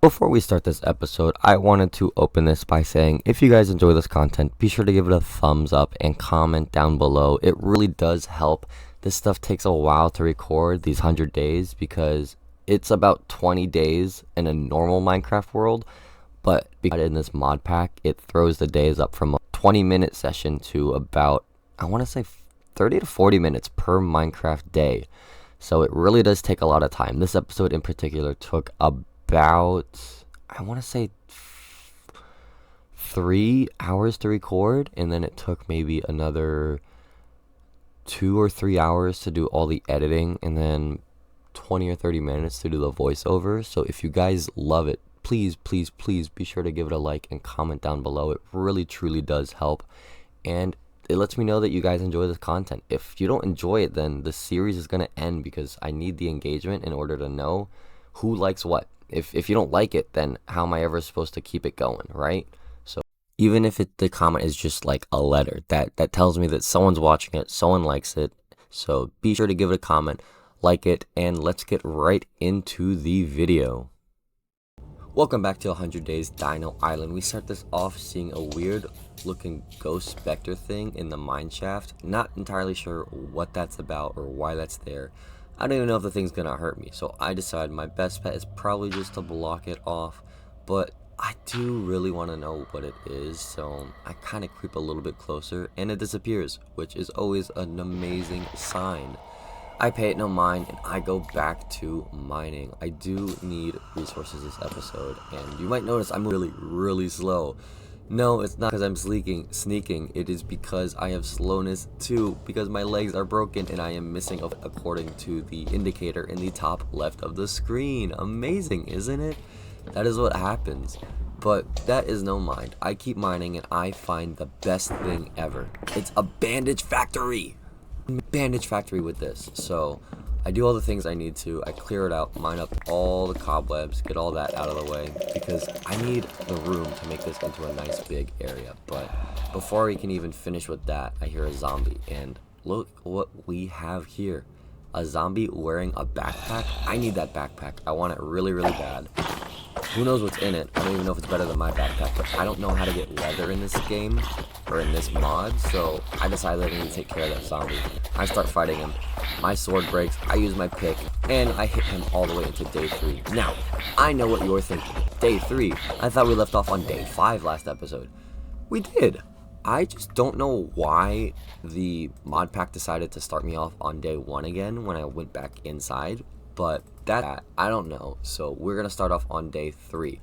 Before we start this episode, I wanted to open this by saying if you guys enjoy this content, be sure to give it a thumbs up and comment down below. It really does help. This stuff takes a while to record, these 100 days, because it's about 20 days in a normal Minecraft world, but because in this mod pack, it throws the days up from a 20-minute session to about, I want to say 30 to 40 minutes per Minecraft day. So it really does take a lot of time. This episode in particular took about, I want to say 3 hours to record, and then it took maybe another 2 or 3 hours to do all the editing, and then 20 or 30 minutes to do the voiceover. So if you guys love it, please be sure to give it a like and comment down below. It really truly does help, and it lets me know that you guys enjoy this content. If you don't enjoy it, then the series is going to end, because I need the engagement in order to know who likes what. If you don't like it, then how am I ever supposed to keep it going, right? So even if the comment is just like a letter, that tells me that someone's watching it, someone likes it. So be sure to give it a comment, like it, and let's get right into the video. Welcome back to 100 Days Dino Island. We start this off seeing a weird looking ghost specter thing in the mine shaft. Not entirely sure what that's about or why that's there. I don't even know if the thing's gonna hurt me, so I decided my best bet is probably just to block it off, but I do really want to know what it is, so I kind of creep a little bit closer, and it disappears, which is always an amazing sign. I pay it no mind, and I go back to mining. I do need resources this episode, and you might notice I'm really slow. No, it's not because I'm sneaking. It is because I have slowness too, because my legs are broken and I am missing according to the indicator in the top left of the screen. Amazing, isn't it? That is what happens. But that is no mind. I keep mining and I find the best thing ever. It's a bandage factory. Bandage factory with this. So I do all the things I need to. I clear it out, mine up all the cobwebs, get all that out of the way, because I need the room to make this into a nice big area. But before we can even finish with that, I hear a zombie, and look what we have here. A zombie wearing a backpack. I need that backpack. I want it really bad. Who knows what's in it? I don't even know if it's better than my backpack, but I don't know how to get leather in this game, or in this mod, so I decided I need to take care of that zombie. I start fighting him. My sword breaks, I use my pick, and I hit him all the way into day 3. Now, I know what you're thinking. Day 3? I thought we left off on day 5 last episode. We did. I just don't know why the mod pack decided to start me off on day 1 again when I went back inside, but that, I don't know. So we're going to start off on day 3.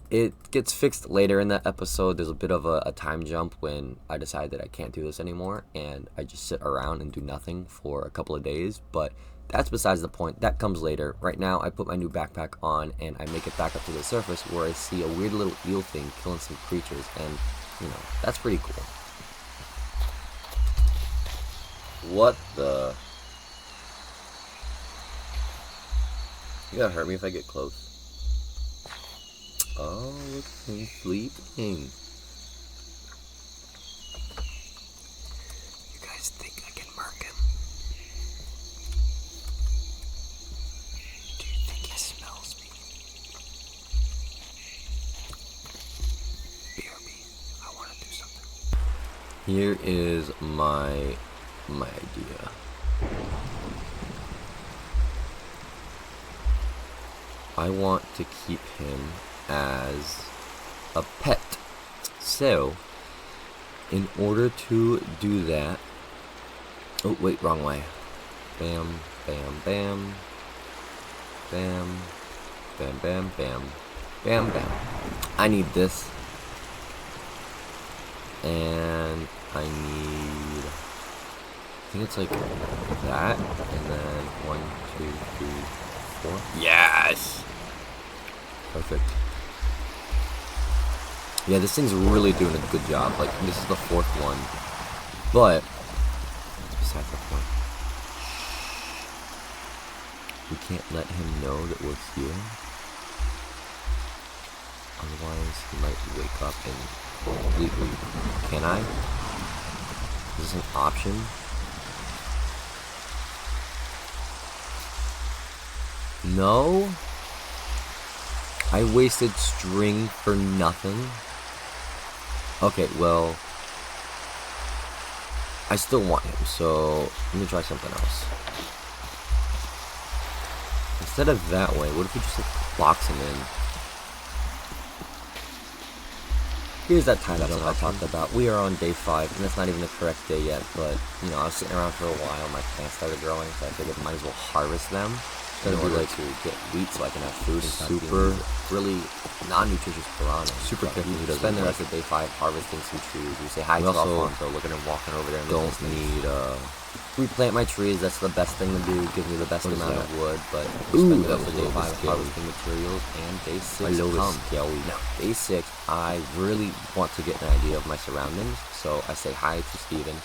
It gets fixed later in the episode. There's a bit of a time jump when I decide that I can't do this anymore, and I just sit around and do nothing for a couple of days, but that's besides the point. That comes later. Right now, I put my new backpack on, and I make it back up to the surface, where I see a weird little eel thing killing some creatures, and, you know, that's pretty cool. What the? You gonna hurt me if I get close? Oh, look at him sleeping. You guys think I can mark him? Do you think he smells me? BRB, I want to do something. Here is my idea. I want to keep him as a pet. So, in order to do that, oh wait, wrong way. Bam, bam, bam, bam, bam, bam, bam, bam, bam. I need this, and I think it's like that, and then 1, 2, 3, 4. Yes! Perfect. Yeah, this thing's really doing a good job. Like, this is the 4th one. But, it's beside the point. We can't let him know that we're here. Otherwise, he might wake up and completely... Can I? Is this an option? No? I wasted string for nothing. Okay, well, I still want him, so let me try something else. Instead of that way, what if we just like, box him in? Here's that time zone I talked about. We are on day 5, and it's not even the correct day yet, but, you know, I was sitting around for a while, my plants started growing, so I figured I might as well harvest them. In order to get wheat so I can have food and super, really non-nutritious piranha. Super careful who doesn't spend the rest of day 5 harvesting some trees. We say hi to Alfonso, look at him walking over there. Don't need, replant my trees, that's the best thing to do, gives me the best amount of wood, but spend the rest of day 5 harvesting materials, and day 6 comes. Now, day 6, I really want to get an idea of my surroundings, so I say hi to Steven,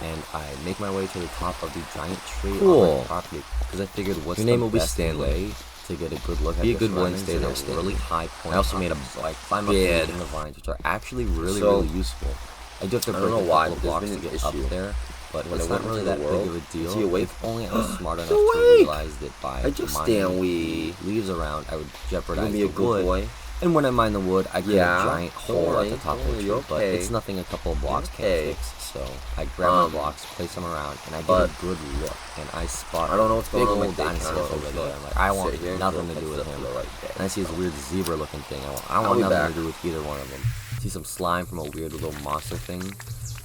and I make my way to the top of the giant tree on my property, because I figured what's the best way to get a good look at the surroundings. Stay there, really high point. I also made a like climb up in the vines, which are actually really useful. I do have to break a couple of blocks to get up there, but it's not really that big of a deal. If only I was smart enough to realize that by mining leaves around, I would jeopardize the wood. And when I mine the wood, I create a giant hole at the top of the tree, but it's nothing a couple of blocks can't fix. So I grab the blocks, place them around, and I get a good look. And I spot a big old dinosaur over there. I'm like, I want nothing to do with him. And I see this weird zebra-looking thing. I want nothing to do with either one of them. I see some slime from a weird little monster thing.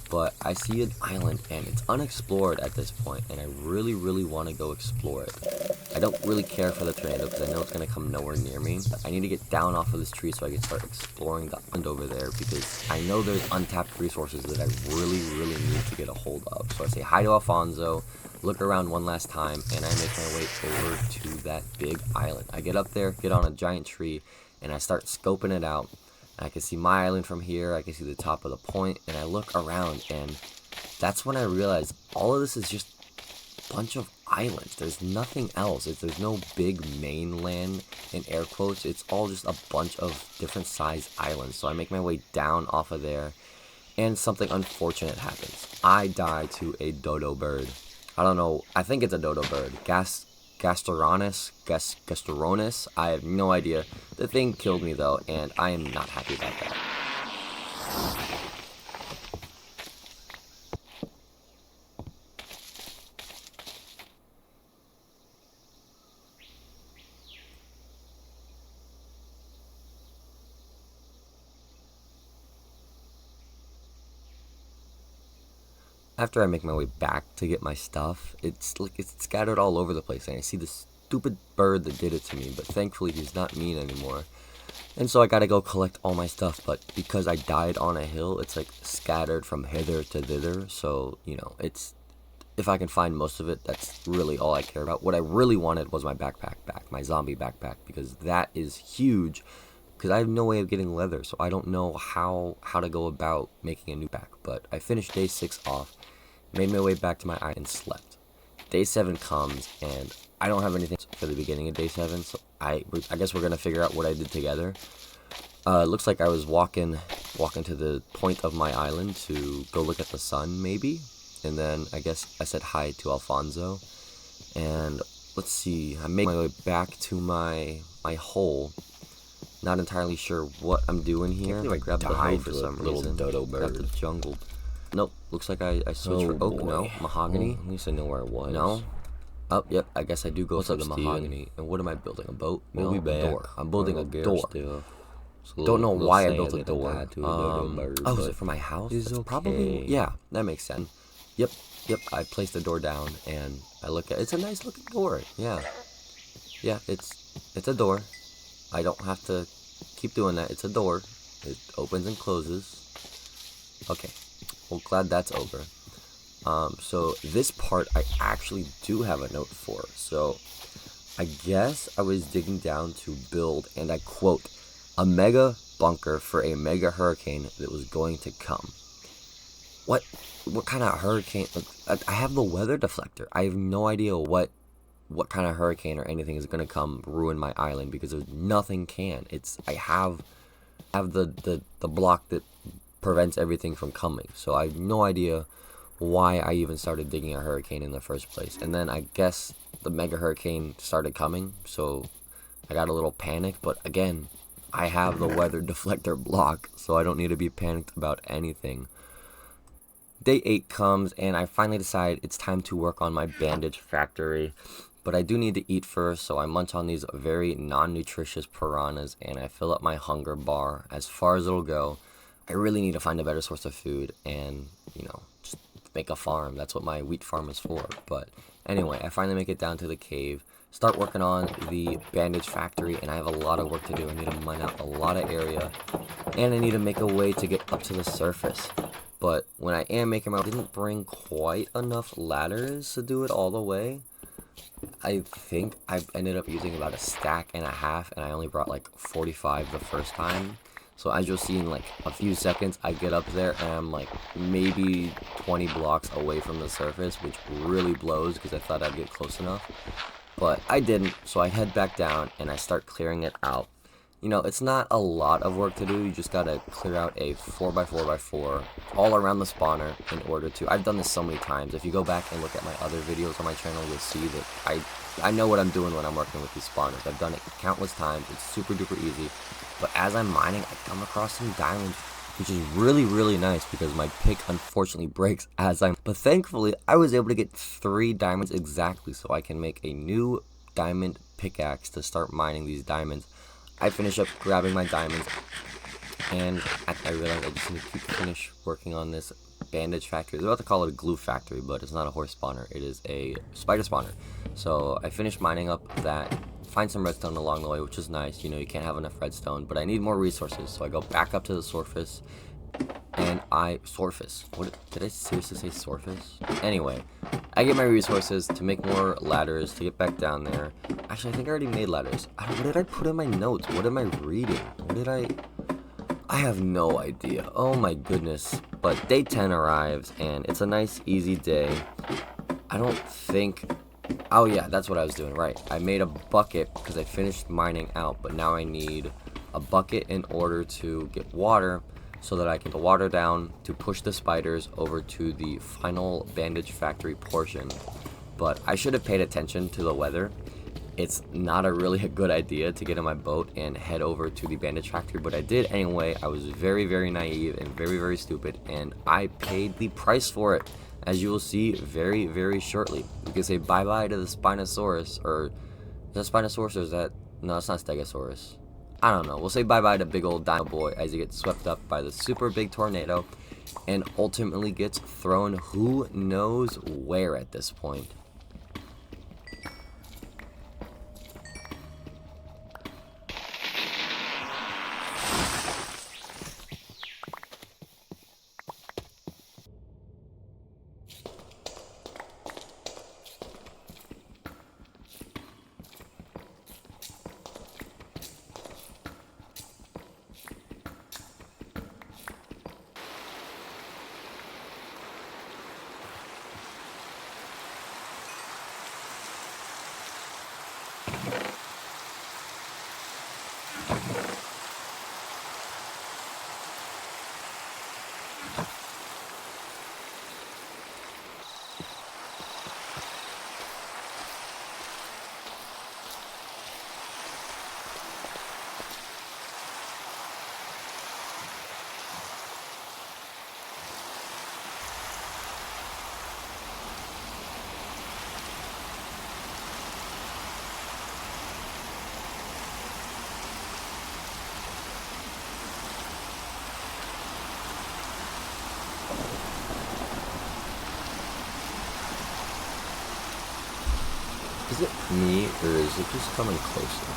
But I see an island, and it's unexplored at this point, and I really, really want to go explore it. I don't really care for the tornado, because I know it's going to come nowhere near me. I need to get down off of this tree so I can start exploring the island over there, because I know there's untapped resources that I really, really need to get a hold of. So I say hi to Alfonso, look around one last time, and I make my way over to that big island. I get up there, get on a giant tree, and I start scoping it out. I can see my island from here, I can see the top of the point, and I look around, and that's when I realize all of this is just a bunch of islands. There's nothing else. There's no big mainland, in air quotes. It's all just a bunch of different sized islands. So I make my way down off of there, and something unfortunate happens. I die to a dodo bird. I don't know, I think it's a dodo bird. Gasteronus, I have no idea. The thing killed me though, and I am not happy about that. After I make my way back to get my stuff, it's scattered all over the place, and I see this stupid bird that did it to me, but thankfully he's not mean anymore. And so I gotta go collect all my stuff, but because I died on a hill, it's like scattered from hither to thither, so, you know, it's, if I can find most of it, that's really all I care about. What I really wanted was my backpack back, my zombie backpack, because that is huge, because I have no way of getting leather, so I don't know how to go about making a new back. But I finished day 6 off, made my way back to my island, and slept. Day 7 comes, and I don't have anything for the beginning of day 7, so I guess we're gonna figure out what I did together. It looks like I was walking to the point of my island to go look at the sun, maybe, and then I guess I said hi to Alfonso, and let's see, I made my way back to my hole. Not entirely sure what I'm doing here. I grabbed the hoe for some reason. Dodo bird. Grabbed the jungle. Nope. Looks like I switched for oak. No. Mahogany. At least I know where it was. No. Oh, yep. I guess I do go for the mahogany. And what am I building? A boat? No, a door. I'm building a door. Don't know why I built a door. Oh, is it for my house? It's probably. Yeah, that makes sense. Yep. I placed the door down and I look at it. It's a nice looking door. Yeah. It's a door. I don't have to keep doing that. It's a door. It opens and closes. Okay. Well, glad that's over. So this part I actually do have a note for. So I guess I was digging down to build, and I quote, a mega bunker for a mega hurricane that was going to come. What kind of hurricane? I have the weather deflector. I have no idea what kind of hurricane or anything is going to come ruin my island, because there's nothing can. I have the block that prevents everything from coming. So I have no idea why I even started digging a hurricane in the first place. And then I guess the mega hurricane started coming, so I got a little panicked. But again, I have the weather deflector block, so I don't need to be panicked about anything. Day 8 comes, and I finally decide it's time to work on my bandage factory. But I do need to eat first, so I munch on these very non-nutritious piranhas, and I fill up my hunger bar as far as it'll go. I really need to find a better source of food, and, just make a farm. That's what my wheat farm is for. But anyway, I finally make it down to the cave, start working on the bandage factory, and I have a lot of work to do. I need to mine out a lot of area, and I need to make a way to get up to the surface. But when I am making my, I didn't bring quite enough ladders to do it all the way. I think I ended up using about a stack and a half, and I only brought like 45 the first time. So as you'll see in like a few seconds, I get up there and I'm like maybe 20 blocks away from the surface, which really blows because I thought I'd get close enough. But I didn't, so I head back down and I start clearing it out. It's not a lot of work to do. You just gotta clear out a 4x4x4 all around the spawner in order to... I've done this so many times. If you go back and look at my other videos on my channel, you'll see that I know what I'm doing when I'm working with these spawners. I've done it countless times. It's super duper easy. But as I'm mining, I come across some diamonds, which is really, really nice because my pick unfortunately breaks as I'm... But thankfully, I was able to get 3 diamonds exactly, so I can make a new diamond pickaxe to start mining these diamonds. I finish up grabbing my diamonds, and I realize I just need to finish working on this bandage factory. They're about to call it a glue factory, but it's not a horse spawner. It is a spider spawner. So I finished mining up that, find some redstone along the way, which is nice. You can't have enough redstone, but I need more resources. So I go back up to the surface, and what did I seriously say, surface? Anyway, I get my resources to make more ladders to get back down there. Actually, I think I already made ladders. What did I put in my notes? What am I reading? I have no idea. Oh my goodness. But day 10 arrives, and it's a nice, easy day. I don't think... Oh yeah, that's what I was doing, right. I made a bucket because I finished mining out, but now I need a bucket in order to get water, so that I can put the water down to push the spiders over to the final bandage factory portion. But I should have paid attention to the weather. It's not a really good idea to get in my boat and head over to the bandage factory, but I did anyway. I was very, very naive and very, very stupid, and I paid the price for it, as you will see very, very shortly. You can say bye-bye to the Spinosaurus, or is that Spinosaurus, or is that... No, it's not Stegosaurus. I don't know. We'll say bye-bye to big old Dino Boy as he gets swept up by the super big tornado and ultimately gets thrown who knows where at this point. Is it me, or is it just coming closer?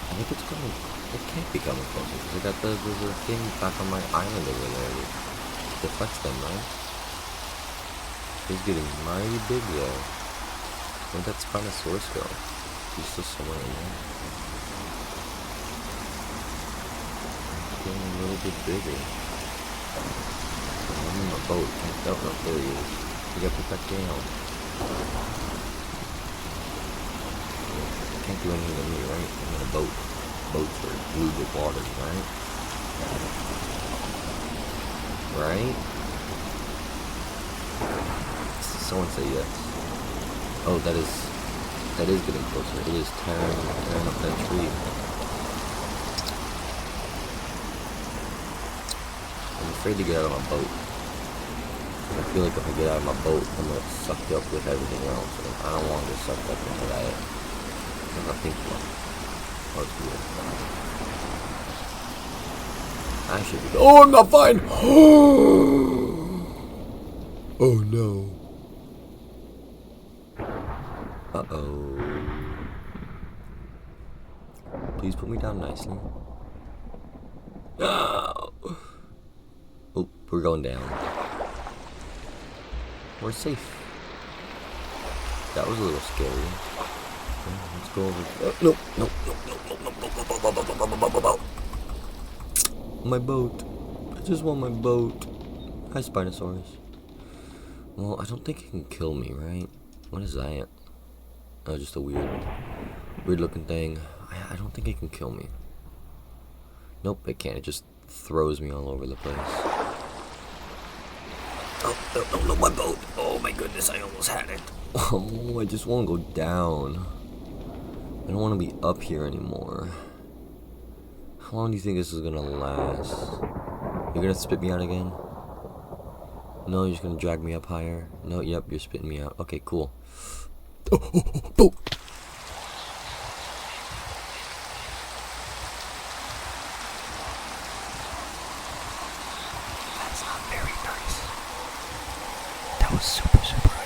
I think it's coming... It can't be coming closer, because I got there's a thing back on my island over there that deflects them, right? He's getting mighty big, though. Where'd that Spinosaurus go? He's still somewhere in there. Getting a little bit bigger. I'm in my boat. Oh, no, there he is. We gotta put that down. Can't do anything to me, right? I'm in a boat. Boats are glued with water, right? Right? Someone say yes. Oh, that is That is getting closer. It is tearing up that tree. I'm afraid to get out of my boat. I feel like if I get out of my boat, I'm gonna get sucked up with everything else. And I don't want to get sucked up into that. I'm not thinking about it. Oh, it's weird. I should be. Oh, I'm not fine! Oh no. Uh-oh. Please put me down nicely. No! Oh, we're going down. We're safe. That was a little scary. Let's go over. No, no, no, no, no, no, no, no, no, no, no, no. My boat. I just want my boat. Hi, Spinosaurus. Well, I don't think it can kill me, right? What is that? Oh, just a weird looking thing. I don't think it can kill me. Nope, it can't. It just throws me all over the place. Oh, no, no, no, my boat. Oh my goodness, I almost had it. Oh, I just want to go down. I don't want to be up here anymore. How long do you think this is going to last? You're going to spit me out again? No, you're just going to drag me up higher? No, yep, you're spitting me out. Okay, cool. Oh, oh, oh, boat! That's not very nice. That was super, super